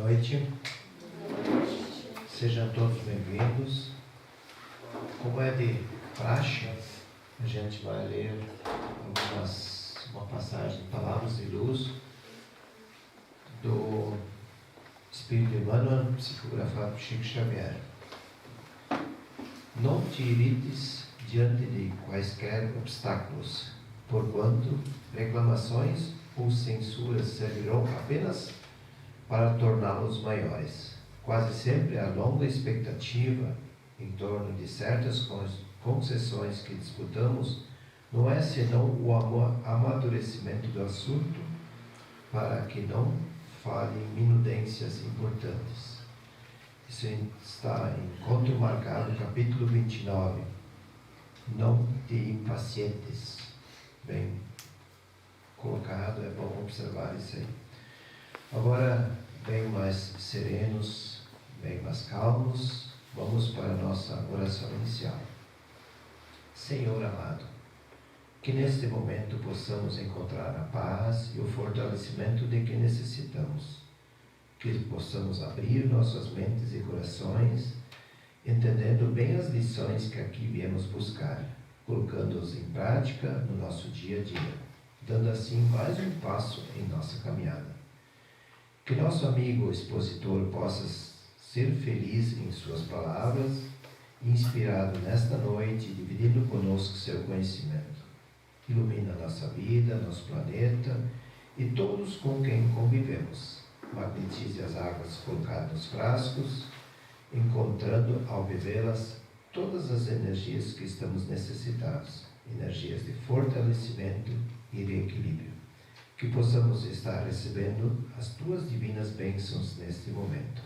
noite. Sejam todos bem-vindos. Como é de praxe, a gente vai ler uma passagem de Palavras de Luz do Espírito Emmanuel, psicografado por Chico Xavier. Não te irrites diante de quaisquer obstáculos, porquanto reclamações ou censuras servirão apenas para torná-los maiores. Quase sempre a longa expectativa em torno de certas concessões que disputamos não é senão o amadurecimento do assunto para que não fale minudências importantes. Isso está em Encontro Marcado, capítulo 29. Não te impacientes. Bem colocado, é bom observar isso aí. Agora, bem mais serenos, bem mais calmos, vamos para a nossa oração inicial. Senhor amado, que neste momento possamos encontrar a paz e o fortalecimento de que necessitamos, que possamos abrir nossas mentes e corações, entendendo bem as lições que aqui viemos buscar, colocando-os em prática no nosso dia a dia, dando assim mais um passo em nossa caminhada. Que nosso amigo expositor possa ser feliz em suas palavras, inspirado nesta noite, dividindo conosco seu conhecimento. Ilumina nossa vida, nosso planeta e todos com quem convivemos. Magnetize as águas colocadas nos frascos, encontrando ao bebê-las todas as energias que estamos necessitados, energias de fortalecimento e de equilíbrio. Que possamos estar recebendo as tuas divinas bênçãos neste momento.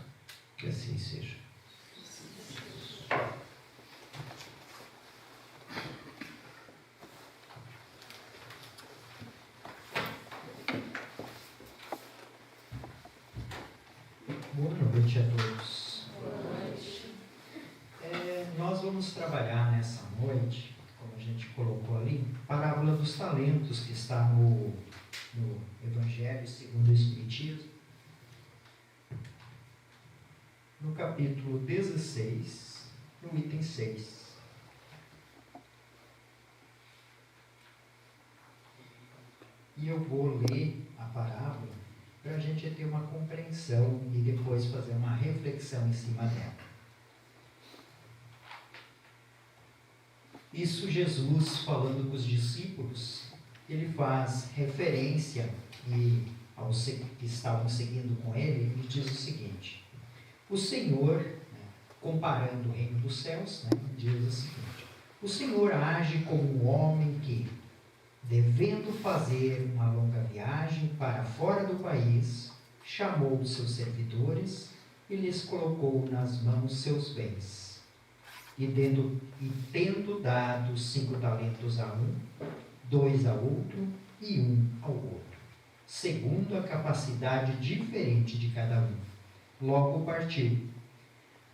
Que assim seja. Boa noite a todos. Boa noite. Nós vamos trabalhar nessa noite, como a gente colocou ali, a parábola dos talentos, que está no Evangelho segundo o Espiritismo, no capítulo 16, no item 6. E eu vou ler a parábola para a gente ter uma compreensão e depois fazer uma reflexão em cima dela. Isso Jesus, falando com os discípulos, ele faz referência e aos que estavam seguindo com ele, ele diz o seguinte: o Senhor, comparando o reino dos céus, diz o seguinte: o Senhor age como um homem que, devendo fazer uma longa viagem para fora do país, chamou os seus servidores e lhes colocou nas mãos seus bens. E tendo dado 5 talentos a um, 2 a outro e 1 ao outro, segundo a capacidade diferente de cada um, logo partiu.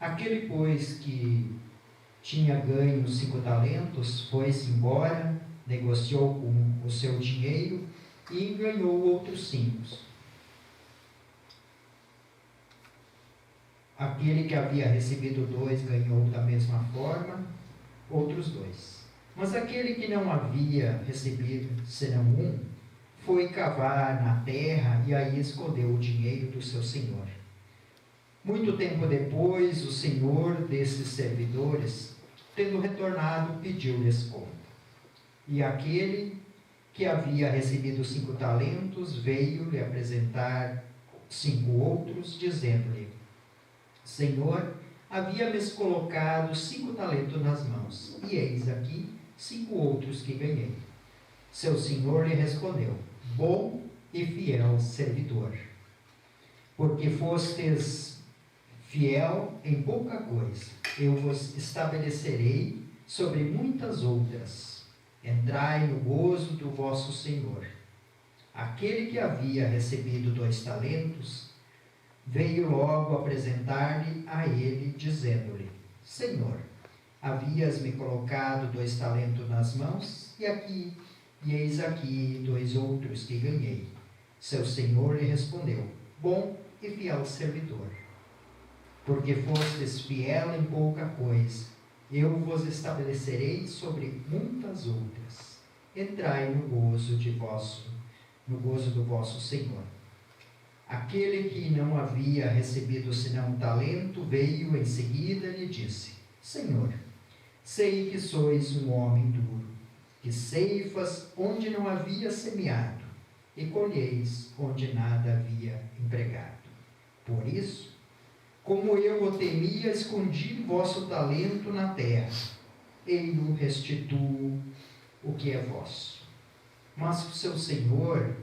Aquele, pois, que tinha ganho 5 talentos, foi-se embora, negociou com o seu dinheiro e ganhou outros 5. Aquele que havia recebido 2 ganhou da mesma forma outros 2. Mas aquele que não havia recebido senão 1, foi cavar na terra e aí escondeu o dinheiro do seu senhor. Muito tempo depois, o senhor desses servidores, tendo retornado, pediu-lhes conta. E aquele que havia recebido 5 talentos veio lhe apresentar 5 outros, dizendo-lhe: Senhor, havia-me colocado 5 talentos nas mãos, e eis aqui 5 outros que ganhei. Seu senhor lhe respondeu: bom e fiel servidor, porque fostes fiel em pouca coisa, eu vos estabelecerei sobre muitas outras. Entrai no gozo do vosso Senhor. Aquele que havia recebido 2 talentos veio logo apresentar-lhe a ele, dizendo-lhe: Senhor, havias-me colocado 2 talentos nas mãos, e eis aqui 2 outros que ganhei. Seu senhor lhe respondeu: bom e fiel servidor. Porque fostes fiel em pouca coisa, eu vos estabelecerei sobre muitas outras. Entrai no gozo do vosso Senhor. Aquele que não havia recebido senão um talento, veio em seguida e lhe disse: Senhor, sei que sois um homem duro, que ceifas onde não havia semeado, e colheis onde nada havia empregado. Por isso, como eu o temia, escondi vosso talento na terra, ei-lo restituo o que é vosso. Mas o seu senhor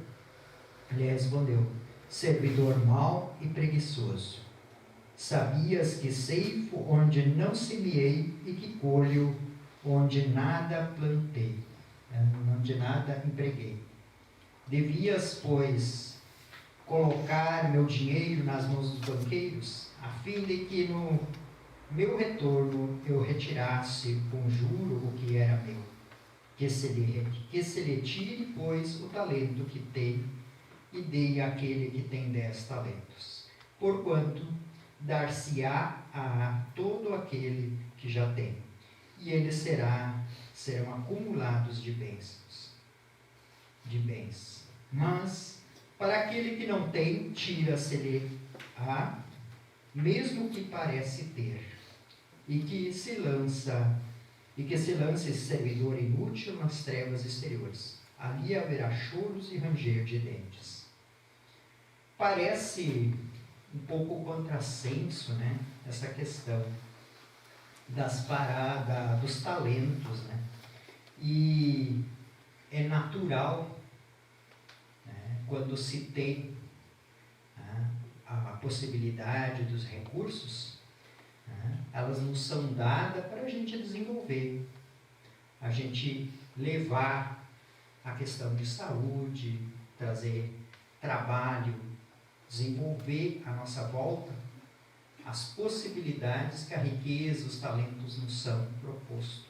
lhe respondeu: servidor mau e preguiçoso, sabias que ceifo onde não semeei e que colho onde nada plantei, onde nada empreguei. Devias, pois, colocar meu dinheiro nas mãos dos banqueiros, a fim de que no meu retorno eu retirasse com juro o que era meu. Que se lhe tire, pois, o talento que tem, e dei àquele que tem 10 talentos. Porquanto dar-se-á a todo aquele que já tem, e eles serão acumulados de bens. Mas para aquele que não tem, tira-se-lhe a mesmo que parece ter, e que se lance esse servidor inútil nas trevas exteriores. Ali haverá choros e ranger de dentes. Parece um pouco contrassenso, né, essa questão dos talentos, né? E é natural, né, quando se tem, né, a possibilidade dos recursos, né, elas nos são dadas para a gente desenvolver, a gente levar a questão de saúde, trazer trabalho, desenvolver à nossa volta as possibilidades que a riqueza, os talentos nos são propostos.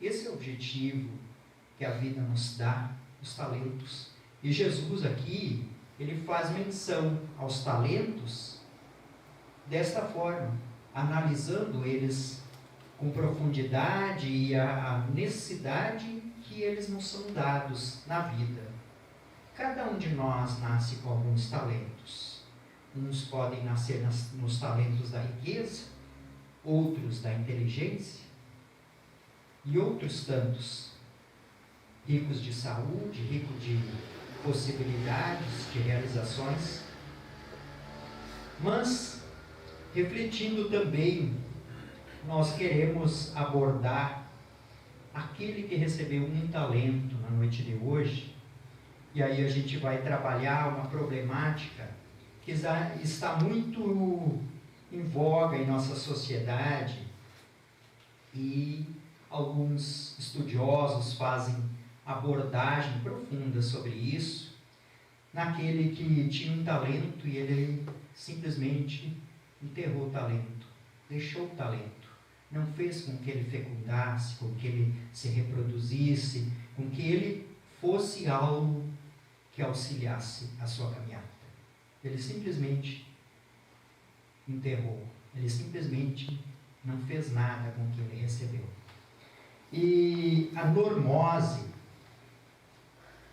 Esse é o objetivo que a vida nos dá, os talentos. E Jesus aqui, ele faz menção aos talentos desta forma, analisando eles com profundidade e a necessidade que eles nos são dados na vida. Cada um de nós nasce com alguns talentos. Uns podem nascer nos talentos da riqueza, outros da inteligência, e outros tantos ricos de saúde, ricos de possibilidades, de realizações. Mas, refletindo também, nós queremos abordar aquele que recebeu um talento na noite de hoje, e aí a gente vai trabalhar uma problemática que está muito em voga em nossa sociedade, e alguns estudiosos fazem abordagem profunda sobre isso, naquele que tinha um talento e ele simplesmente enterrou o talento, deixou o talento, não fez com que ele fecundasse, com que ele se reproduzisse, com que ele fosse algo que auxiliasse a sua caminhada. Ele simplesmente enterrou, ele simplesmente não fez nada com o que ele recebeu. E a normose,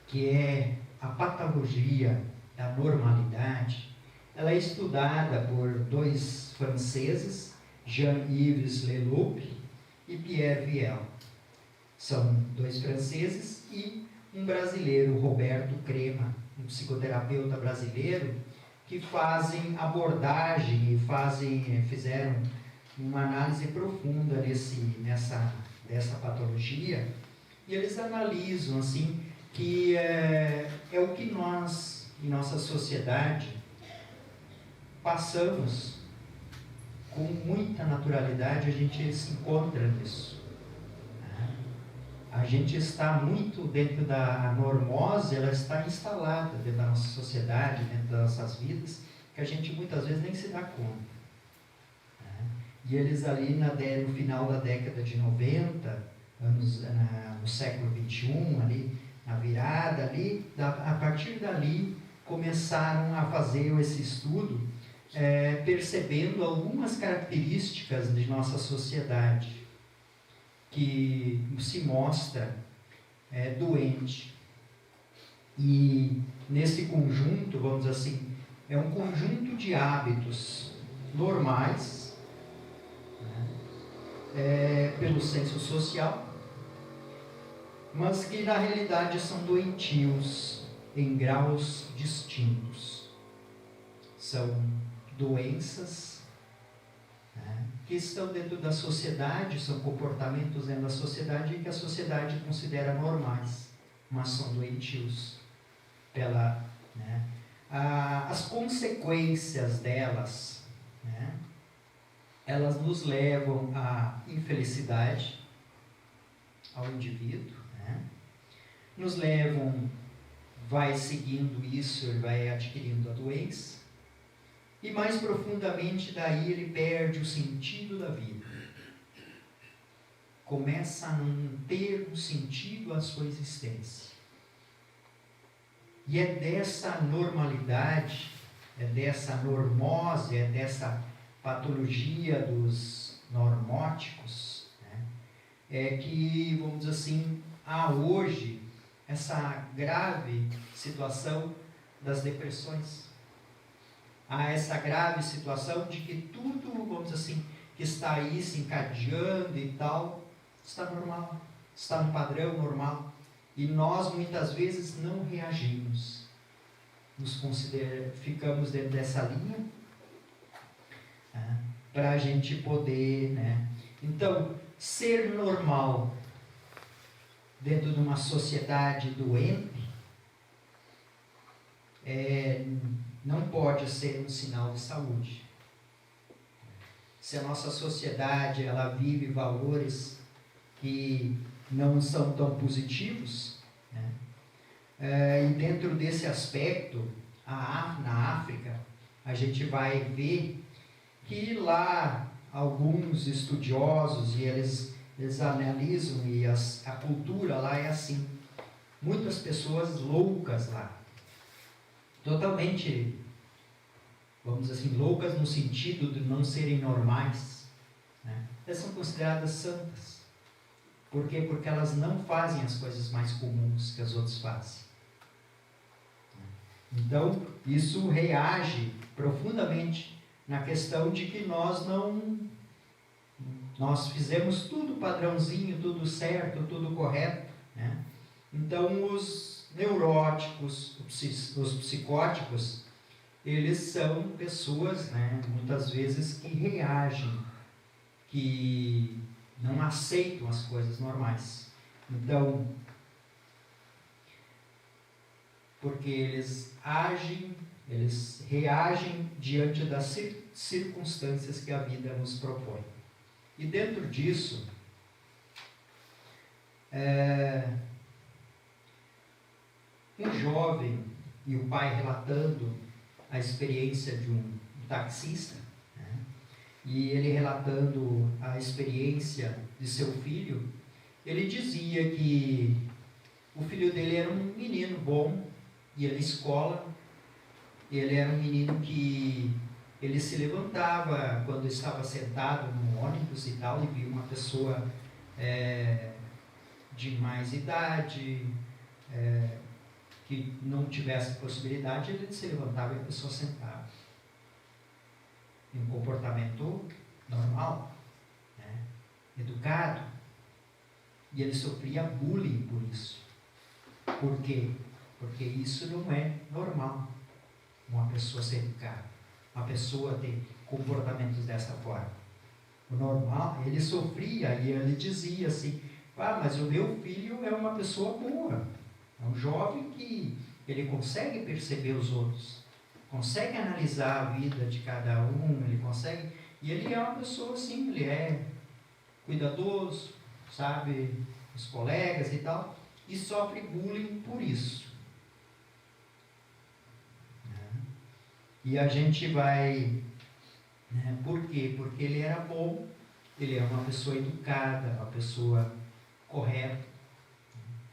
que é a patologia da normalidade, ela é estudada por dois franceses, Jean-Yves Leloup e Pierre Viel. São dois franceses e um brasileiro, Roberto Crema, um psicoterapeuta brasileiro, que fazem abordagem e fizeram uma análise profunda dessa patologia, e eles analisam assim que é o que nós, em nossa sociedade, passamos com muita naturalidade, a gente se encontra nisso. A gente está muito dentro da normose, ela está instalada dentro da nossa sociedade, dentro das nossas vidas, que a gente muitas vezes nem se dá conta. E eles ali no final da década de 90, no século XXI, ali, na virada ali, a partir dali, começaram a fazer esse estudo, percebendo algumas características de nossa sociedade que se mostra doente. E nesse conjunto, vamos dizer assim, é um conjunto de hábitos normais, pelo senso social, mas que na realidade são doentios em graus distintos. São doenças que estão dentro da sociedade, são comportamentos dentro da sociedade que a sociedade considera normais, mas são doentios. As consequências delas, elas nos levam à infelicidade ao indivíduo, nos levam, vai seguindo isso, ele vai adquirindo a doença, e mais profundamente daí ele perde o sentido da vida. Começa a não ter um sentido à sua existência. E é dessa normalidade, é dessa normose, é dessa patologia dos normóticos, que, vamos dizer assim, há hoje essa grave situação das depressões. Há essa grave situação de que tudo, vamos dizer assim, que está aí se encadeando e tal, está normal, está no padrão normal. E nós muitas vezes não reagimos, ficamos dentro dessa linha, para a gente poder, Então, ser normal dentro de uma sociedade doente não pode ser um sinal de saúde. Se a nossa sociedade ela vive valores que não são tão positivos, e dentro desse aspecto, na África, a gente vai ver que lá alguns estudiosos, e eles analisam, e a cultura lá é assim, muitas pessoas loucas lá, totalmente, vamos dizer assim, loucas no sentido de não serem normais, elas são consideradas santas. Por quê? Porque elas não fazem as coisas mais comuns que as outras fazem. Então, isso reage profundamente na questão de que nós fizemos tudo padrãozinho, tudo certo, tudo correto, Então, os neuróticos, os psicóticos, eles são pessoas, muitas vezes, que reagem, que não aceitam as coisas normais. Então, porque eles reagem diante das circunstâncias que a vida nos propõe. E dentro disso, um jovem e o pai relatando a experiência de um taxista, e ele relatando a experiência de seu filho, ele dizia que o filho dele era um menino bom, ia na escola, ele era um menino que ele se levantava quando estava sentado no ônibus e tal, e via uma pessoa de mais idade, que não tivesse possibilidade, ele se levantava e a pessoa sentava. Um comportamento normal, educado, e ele sofria bullying por isso. Por quê? Porque isso não é normal, uma pessoa ser educada, uma pessoa ter comportamentos dessa forma. O normal, ele sofria e ele dizia assim, mas o meu filho é uma pessoa boa, é um jovem que ele consegue perceber os outros, consegue analisar a vida de cada um, ele consegue, e ele é uma pessoa assim, ele é cuidadoso, sabe, os colegas e tal, e sofre bullying por isso. E a gente vai, por quê? Porque ele era bom, ele é uma pessoa educada, uma pessoa correta.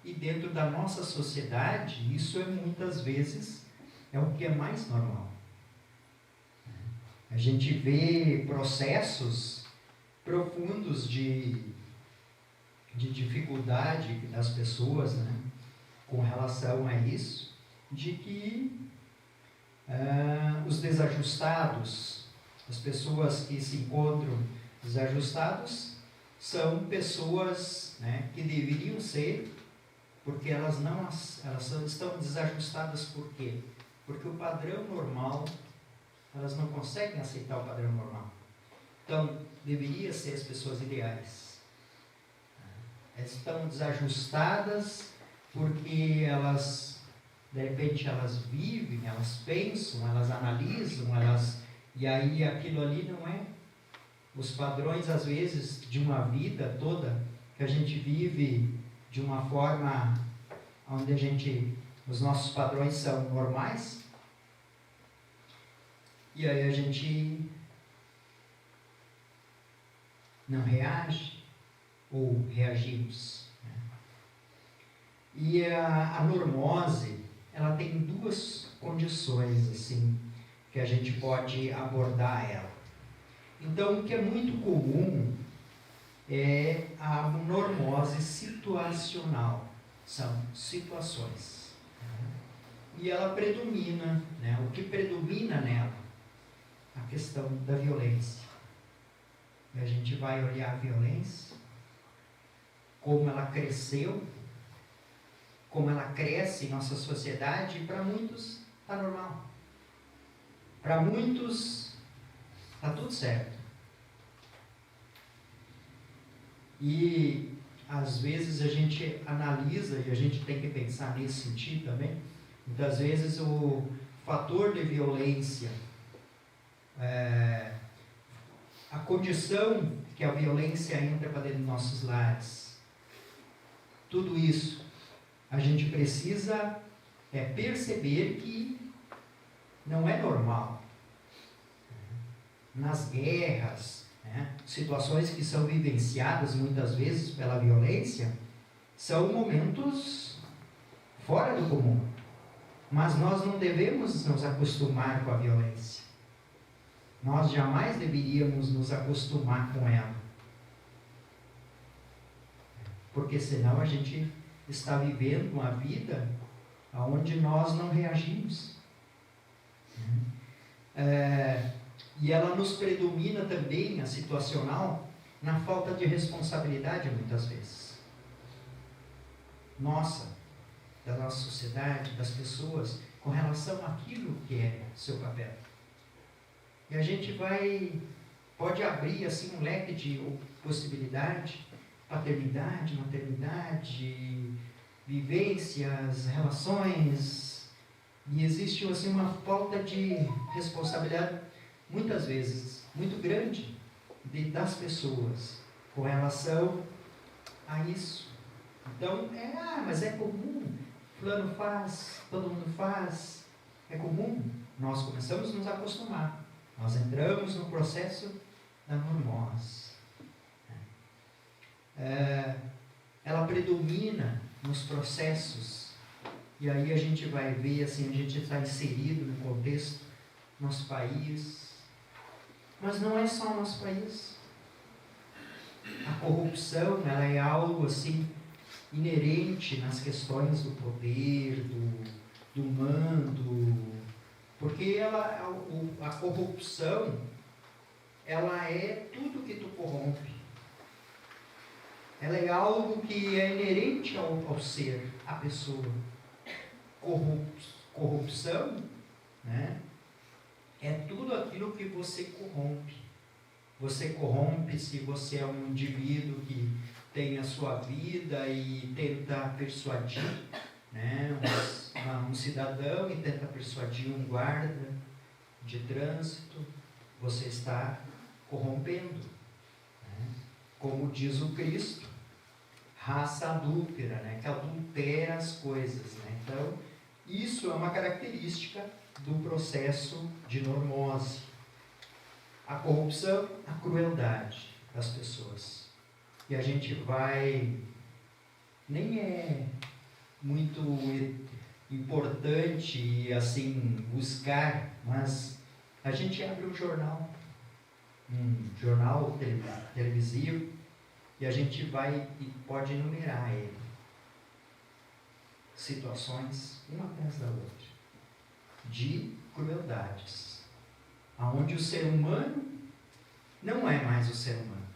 E dentro da nossa sociedade, isso é muitas vezes é o que é mais normal. A gente vê processos profundos de dificuldade das pessoas, né, com relação a isso, de que os desajustados, as pessoas que se encontram desajustados, são pessoas, né, que deveriam ser, porque elas estão desajustadas por quê? Porque o padrão normal, elas não conseguem aceitar o padrão normal. Então, deveria ser as pessoas ideais. Elas estão desajustadas porque elas, de repente, elas vivem, elas pensam, elas analisam, e aí aquilo ali não é os padrões, às vezes, de uma vida toda, que a gente vive de uma forma onde os nossos padrões são normais, e aí a gente não reage, ou reagimos. E a normose, ela tem duas condições, assim, que a gente pode abordar ela. Então, o que é muito comum é a normose situacional. São situações. E ela predomina, né? O que predomina nela? A questão da violência. E a gente vai olhar a violência, como ela cresceu, como ela cresce em nossa sociedade, e para muitos está normal. Para muitos está tudo certo. E às vezes a gente analisa, e a gente tem que pensar nesse sentido também, muitas vezes o fator de violência, a condição que a violência entra para dentro dos nossos lares, tudo isso a gente precisa perceber que não é normal. Nas guerras, né, situações que são vivenciadas muitas vezes pela violência, são momentos fora do comum. Mas nós não devemos nos acostumar com a violência. Nós jamais deveríamos nos acostumar com ela. Porque senão a gente está vivendo uma vida onde nós não reagimos. E ela nos predomina também, a situacional, na falta de responsabilidade muitas vezes. Da nossa sociedade, das pessoas, com relação àquilo que é seu papel. E a gente pode abrir assim um leque de possibilidade, paternidade, maternidade, vivências, relações, e existe assim uma falta de responsabilidade, muitas vezes, muito grande, das pessoas com relação a isso. Então, mas é comum, fulano faz, todo mundo faz, é comum. Nós começamos a nos acostumar, nós entramos no processo da normose. Ela predomina nos processos, e aí a gente vai ver, assim, a gente está inserido no contexto, nosso país, mas não é só o nosso país. A corrupção, ela é algo assim inerente nas questões do poder, do mando, porque a corrupção, ela é tudo que tu corrompe. Ela é algo que é inerente ao ser, à pessoa. Corrupção, né, é tudo aquilo que você corrompe. Você corrompe se você é um indivíduo que tem a sua vida e tenta persuadir, né, um cidadão e tenta persuadir um guarda de trânsito, você está corrompendo. Né? Como diz o Cristo, raça adúltera, né, que adultera as coisas. Né? Então, isso é uma característica do processo de normose. A corrupção, a crueldade das pessoas. E a gente nem é muito importante assim buscar, mas a gente abre um jornal televisivo, e a gente vai e pode enumerar ele. Situações, uma atrás da outra, de crueldades, aonde o ser humano não é mais o ser humano,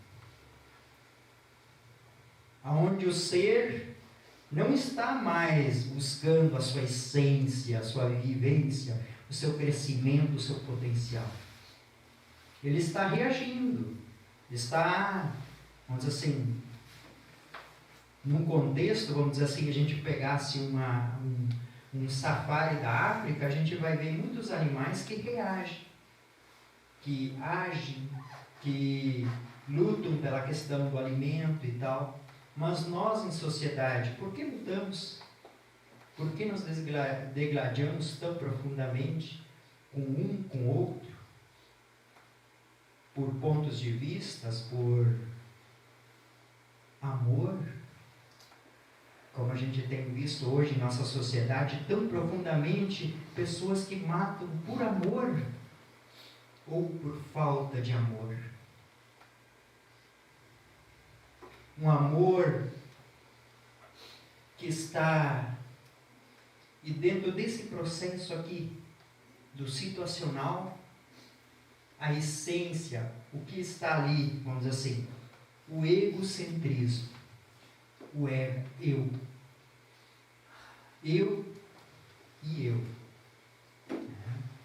aonde o ser não está mais buscando a sua essência, a sua vivência, o seu crescimento, o seu potencial. Ele está reagindo, está, vamos dizer assim, num contexto, vamos dizer assim, a gente pegasse um safari da África, a gente vai ver muitos animais que reagem, que agem, que lutam pela questão do alimento e tal. Mas nós, em sociedade, por que lutamos? Por que nos degladiamos tão profundamente com um, com o outro? Por pontos de vistas, por amor, como a gente tem visto hoje em nossa sociedade, tão profundamente, pessoas que matam por amor ou por falta de amor. Um amor que está, e dentro desse processo aqui, do situacional, a essência, o que está ali, vamos dizer assim, o egocentrismo, o ego, eu e eu.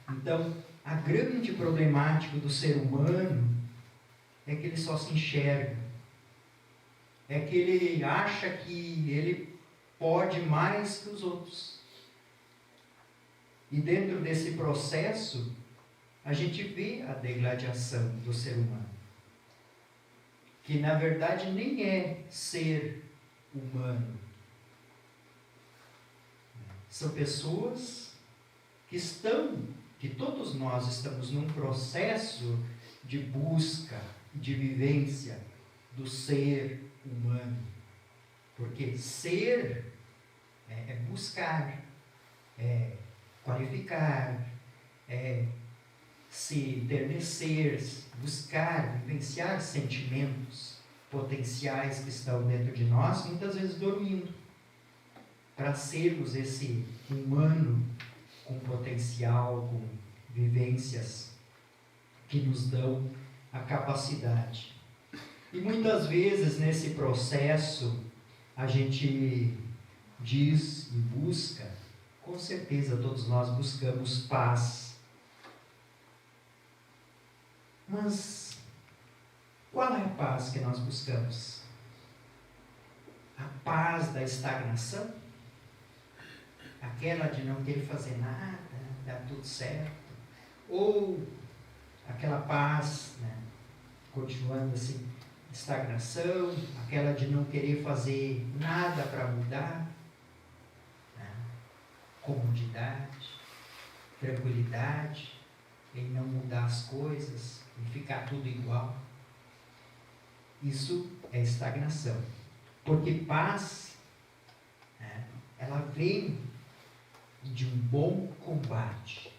Então, a grande problemática do ser humano é que ele só se enxerga, é que ele acha que ele pode mais que os outros. E dentro desse processo, a gente vê a degladiação do ser humano, que na verdade nem é ser humano. São pessoas que todos nós estamos num processo de busca, de vivência do ser humano. Porque ser é buscar, é qualificar, é se enternecer, buscar, vivenciar sentimentos potenciais que estão dentro de nós, muitas vezes dormindo, para sermos esse humano com potencial, com vivências que nos dão a capacidade. E muitas vezes nesse processo a gente diz e busca, com certeza todos nós buscamos paz. Mas qual é a paz que nós buscamos? A paz da estagnação? Aquela de não querer fazer nada, dar tudo certo? Ou aquela paz, continuando assim, estagnação, aquela de não querer fazer nada para mudar? Comodidade, tranquilidade, em não mudar as coisas, em ficar tudo igual. Isso é estagnação. Porque paz, ela vem de um bom combate.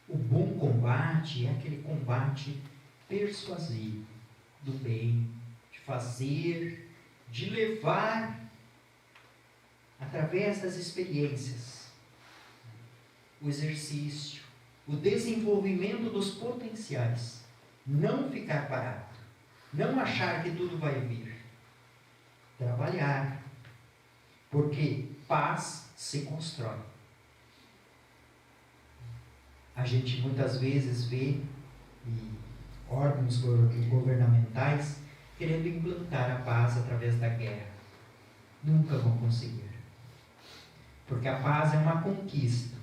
O bom combate é aquele combate persuasivo, do bem, de fazer, de levar, através das experiências, o exercício, o desenvolvimento dos potenciais. Não ficar parado, não achar que tudo vai vir. Trabalhar, porque paz se constrói. A gente muitas vezes vê órgãos governamentais querendo implantar a paz através da guerra. Nunca vão conseguir. Porque a paz é uma conquista.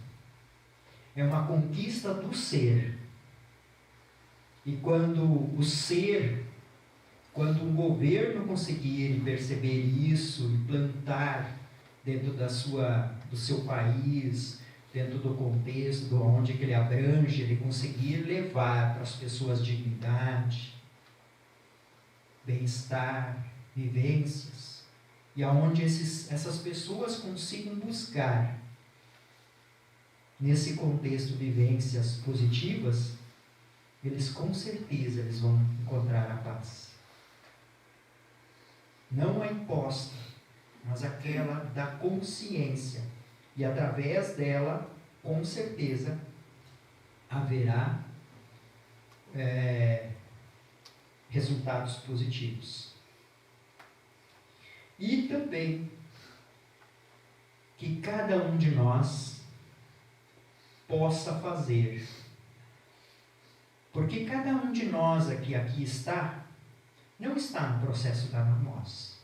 É uma conquista do ser. E quando o ser, quando um governo conseguir perceber isso, implantar dentro do seu país, dentro do contexto, de onde que ele abrange, ele conseguir levar para as pessoas dignidade, bem-estar, vivências, e aonde essas pessoas consigam buscar, nesse contexto, vivências positivas, eles com certeza vão encontrar a paz. Não a imposta, mas aquela da consciência. E através dela, com certeza, haverá resultados positivos. E também que cada um de nós possa fazer. Porque cada um de nós aqui está, não está no processo da normose.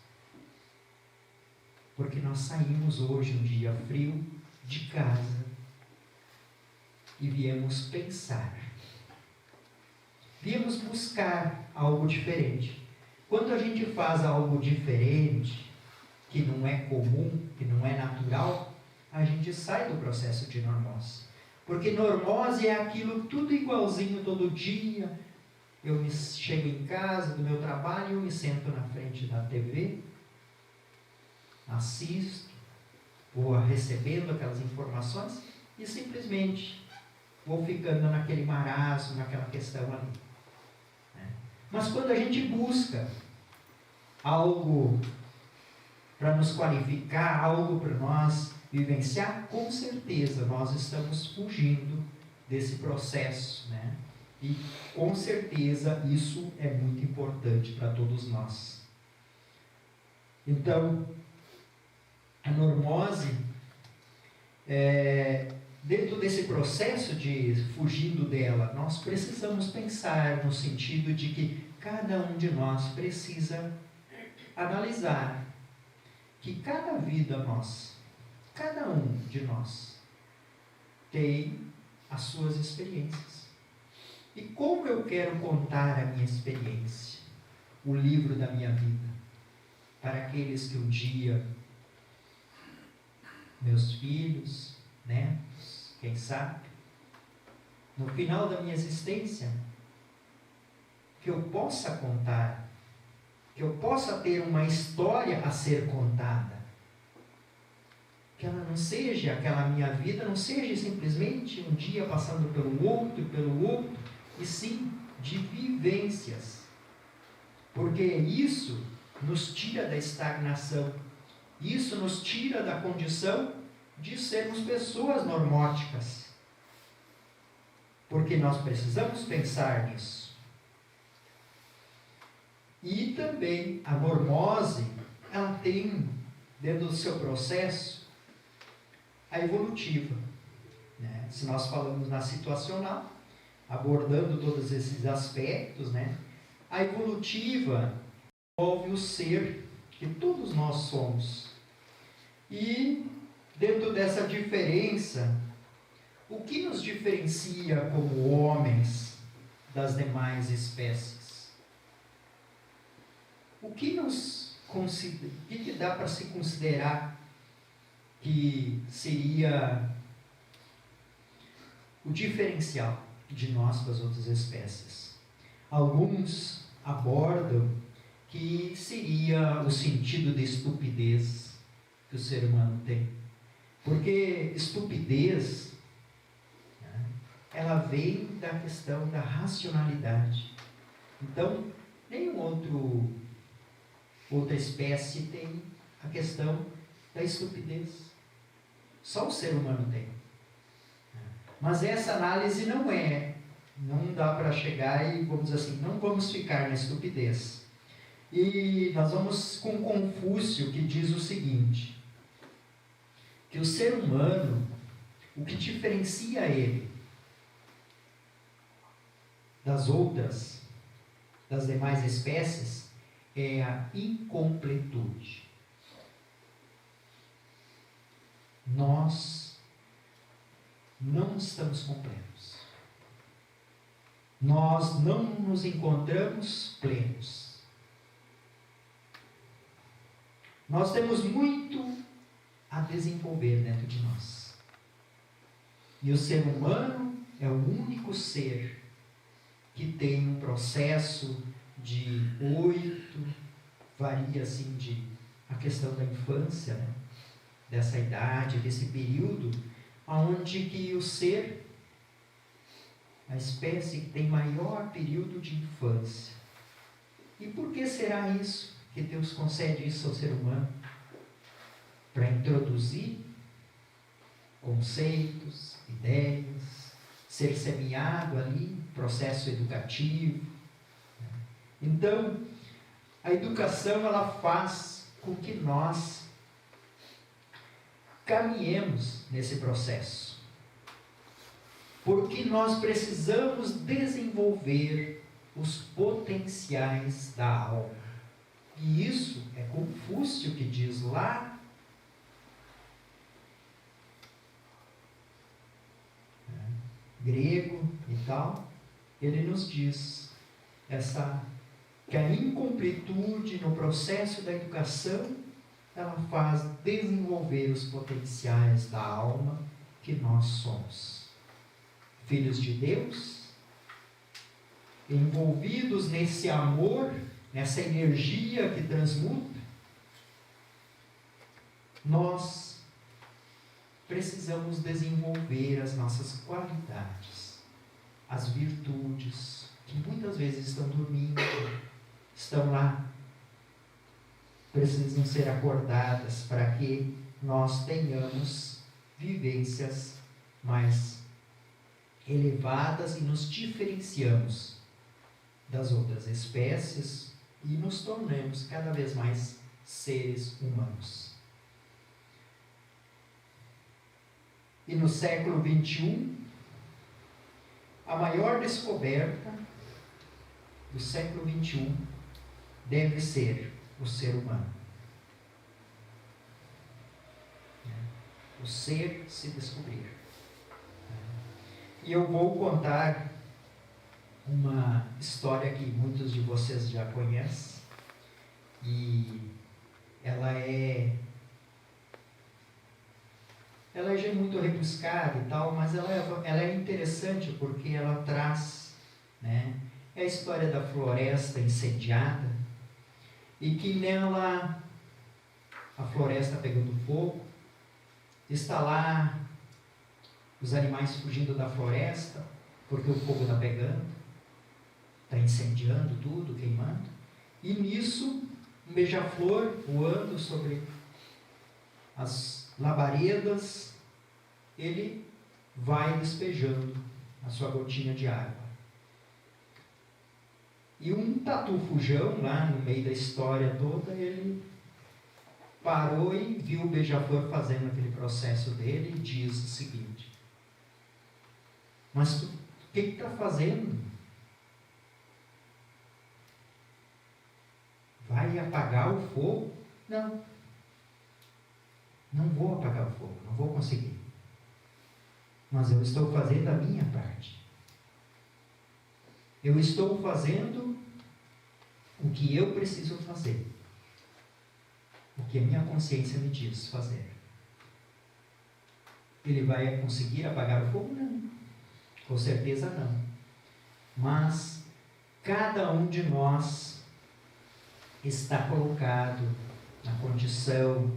Porque nós saímos hoje, um dia frio, de casa e viemos pensar. Viemos buscar algo diferente. Quando a gente faz algo diferente, que não é comum, que não é natural, a gente sai do processo de normose. Porque normose é aquilo tudo igualzinho todo dia. Eu chego em casa do meu trabalho, eu me sento na frente da TV, assisto, vou recebendo aquelas informações e simplesmente vou ficando naquele marasmo, naquela questão ali. Mas quando a gente busca algo para nos qualificar, algo para nós vivenciar, com certeza nós estamos fugindo desse processo, né? E com certeza isso é muito importante para todos nós. Então, a normose, dentro desse processo de fugindo dela, nós precisamos pensar no sentido de que cada um de nós precisa analisar que cada vida nossa, cada um de nós tem as suas experiências. E como eu quero contar a minha experiência, o livro da minha vida, para aqueles que um dia, meus filhos, netos, quem sabe, no final da minha existência, que eu possa contar, que eu possa ter uma história a ser contada, que ela não seja, aquela minha vida não seja simplesmente um dia passando pelo outro, e sim de vivências, porque isso nos tira da estagnação, isso nos tira da condição de sermos pessoas normóticas, porque nós precisamos pensar nisso. E também a normose, ela tem dentro do seu processo a evolutiva, né? Se nós falamos na situacional, abordando todos esses aspectos, né? A evolutiva envolve o ser que todos nós somos. E dentro dessa diferença, o que nos diferencia como homens das demais espécies? O que dá para se considerar que seria o diferencial de nós com as outras espécies? Alguns abordam que seria o sentido de estupidez que o ser humano tem. Porque estupidez, né, ela vem da questão da racionalidade. Então, nenhum outra espécie tem a questão da estupidez. Só o ser humano tem. Mas essa análise não dá para chegar e, vamos dizer assim, não vamos ficar na estupidez. E nós vamos com Confúcio, que diz o seguinte, que o ser humano, o que diferencia ele das demais espécies, é a incompletude. Nós não estamos completos. Nós não nos encontramos plenos. Nós temos muito a desenvolver dentro de nós. E o ser humano é o único ser que tem um processo de 8, varia assim de a questão da infância, né? Dessa idade, desse período, onde que o ser, a espécie que tem maior período de infância. E por que será isso? Que Deus concede isso ao ser humano? Para introduzir conceitos, ideias, ser semeado ali, processo educativo. Então, a educação, ela faz com que nós caminhemos nesse processo. Porque nós precisamos desenvolver os potenciais da alma. E isso é Confúcio que diz lá, grego e tal, ele nos diz que a incompletude no processo da educação, ela faz desenvolver os potenciais da alma que nós somos. Filhos de Deus, envolvidos nesse amor, nessa energia que transmuta, nós precisamos desenvolver as nossas qualidades, as virtudes, que muitas vezes estão dormindo, estão lá, precisam ser acordadas para que nós tenhamos vivências mais elevadas e nos diferenciamos das outras espécies e nos tornemos cada vez mais seres humanos. E no século XXI, a maior descoberta do século XXI deve ser o ser humano. O ser se descobrir. E eu vou contar uma história que muitos de vocês já conhecem, e ela já é muito rebuscada e tal, mas ela é interessante porque ela traz, né, é a história da floresta incendiada, e que nela a floresta pegando fogo, está lá os animais fugindo da floresta, porque o fogo está pegando, está incendiando tudo, queimando, e nisso um beija-flor voando sobre as labaredas, ele vai despejando a sua gotinha de água. E um tatu-fujão lá no meio da história toda, ele parou e viu o beija-flor fazendo aquele processo dele e diz o seguinte: mas o que está fazendo? Vai apagar o fogo? Não. Não vou apagar o fogo, não vou conseguir. Mas eu estou fazendo a minha parte. Eu estou fazendo o que eu preciso fazer. O que a minha consciência me diz fazer. Ele vai conseguir apagar o fogo? Não. Com certeza não. Mas cada um de nós está colocado na condição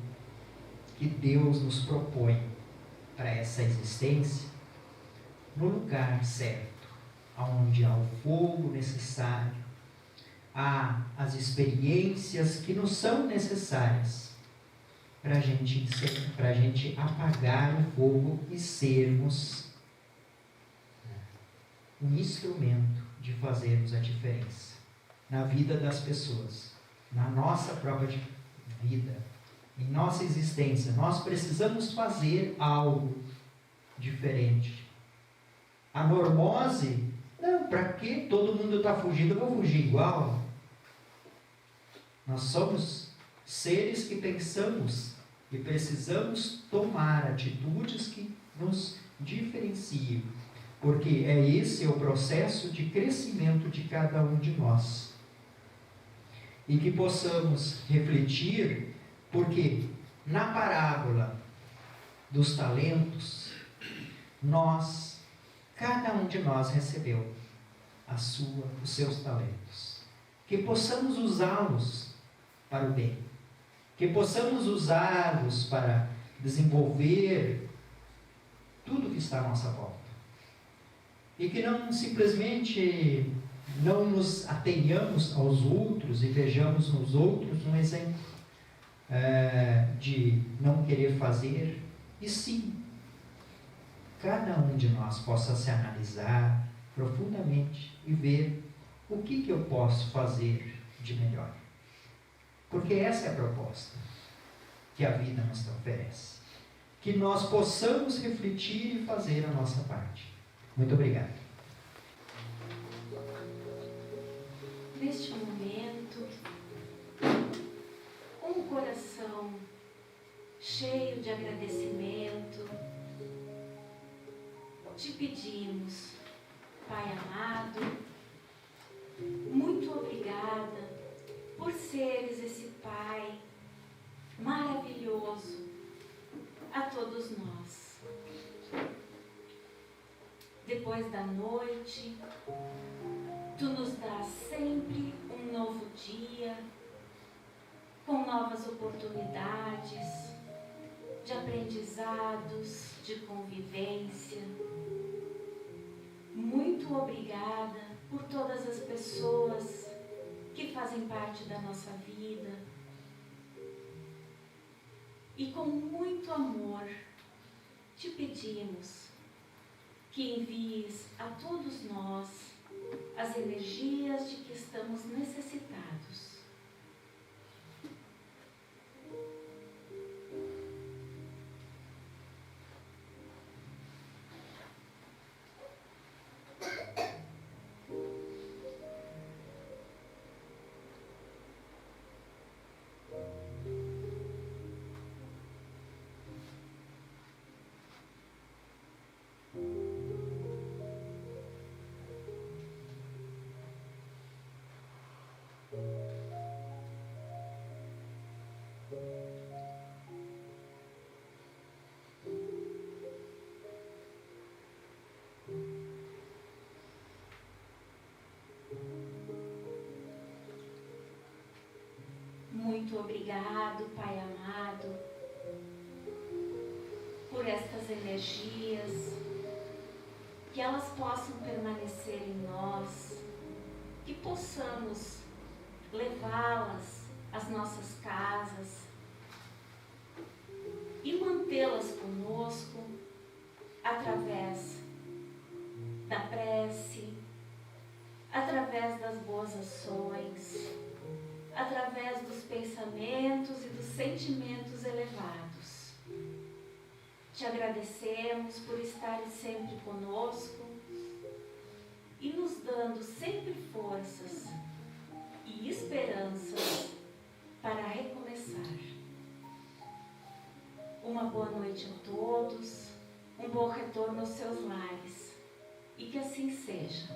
que Deus nos propõe para essa existência, no lugar certo, onde há o fogo necessário, há as experiências que nos são necessárias para a gente apagar o fogo e sermos um instrumento de fazermos a diferença na vida das pessoas, na nossa própria vida, em nossa existência. Nós precisamos fazer algo diferente. A normose, não, para que todo mundo está fugindo, eu vou fugir igual. Nós somos seres que pensamos e precisamos tomar atitudes que nos diferenciem, porque esse é o processo de crescimento de cada um de nós. E que possamos refletir, porque na parábola dos talentos, cada um de nós recebeu os seus talentos. Que possamos usá-los para o bem. Que que possamos usá-los para desenvolver tudo que está à nossa volta. E que não simplesmente não nos atenhamos aos outros e vejamos nos outros um exemplo de não querer fazer, e sim, cada um de nós possa se analisar profundamente e ver o que eu posso fazer de melhor. Porque essa é a proposta que a vida nos oferece. Que nós possamos refletir e fazer a nossa parte. Muito obrigado. Neste momento, com o coração cheio de agradecimento, te pedimos, Pai amado, muito obrigada por seres esse Pai maravilhoso a todos nós. Depois da noite, Tu nos dás sempre um novo dia, com novas oportunidades de aprendizados, de convivência. Muito obrigada por todas as pessoas que fazem parte da nossa vida. E com muito amor, te pedimos que envies a todos nós as energias de que estamos necessitados. Muito obrigado, Pai amado, por estas energias, que elas possam permanecer em nós, que possamos levá-las às nossas casas e mantê-las conosco através da prece, através das boas ações, através dos pensamentos e dos sentimentos elevados. Te agradecemos por estar sempre conosco e nos dando sempre forças e esperanças para recomeçar. Uma boa noite a todos, um bom retorno aos seus lares, e que assim seja.